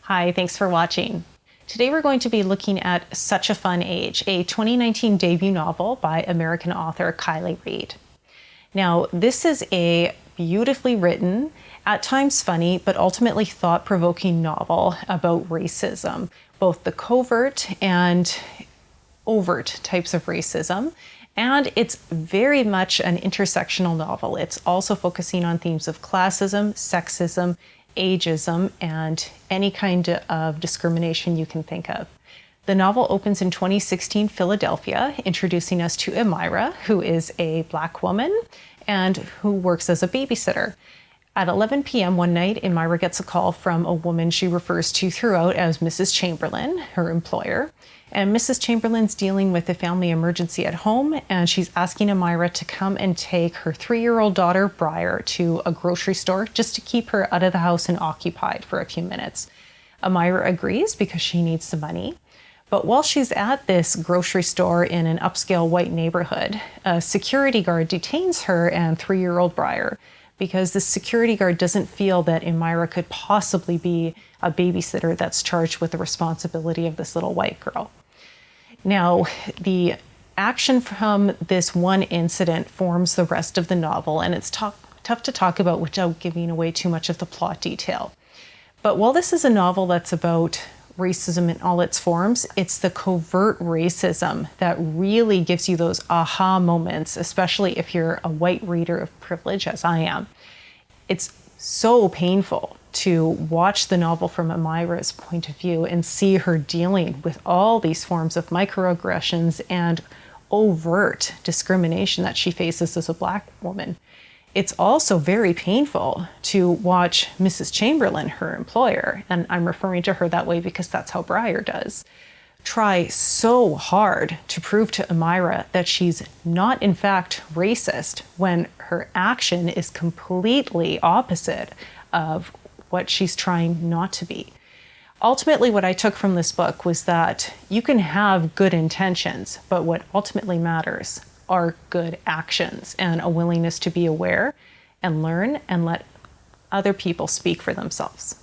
Hi, thanks for watching. Today we're going to be looking at Such a Fun Age, a 2019 debut novel by American author Kiley Reid. Now, this is a beautifully written, at times funny, but ultimately thought-provoking novel about racism, both the covert and overt types of racism. And it's very much an intersectional novel. It's also focusing on themes of classism, sexism, ageism, and any kind of discrimination you can think of. The novel opens in 2016 Philadelphia, introducing us to Amira, who is a Black woman and who works as a babysitter. At 11 p.m. one night, Amira gets a call from a woman she refers to throughout as Mrs. Chamberlain, her employer. And Mrs. Chamberlain's dealing with a family emergency at home, and she's asking Amira to come and take her 3-year-old daughter, Briar, to a grocery store just to keep her out of the house and occupied for a few minutes. Amira agrees because she needs the money. But while she's at this grocery store in an upscale white neighborhood, a security guard detains her and 3-year-old Briar because the security guard doesn't feel that Amira could possibly be a babysitter that's charged with the responsibility of this little white girl. Now, the action from this one incident forms the rest of the novel, and it's tough to talk about without giving away too much of the plot detail. But while this is a novel that's about racism in all its forms, it's the covert racism that really gives you those aha moments, especially if you're a white reader of privilege, as I am. It's so painful to watch the novel from Amira's point of view and see her dealing with all these forms of microaggressions and overt discrimination that she faces as a Black woman. It's also very painful to watch Mrs. Chamberlain, her employer, and I'm referring to her that way because that's how Briar does, try so hard to prove to Amira that she's not in fact racist when her action is completely opposite of what she's trying not to be. Ultimately, what I took from this book was that you can have good intentions, but what ultimately matters are good actions and a willingness to be aware and learn and let other people speak for themselves.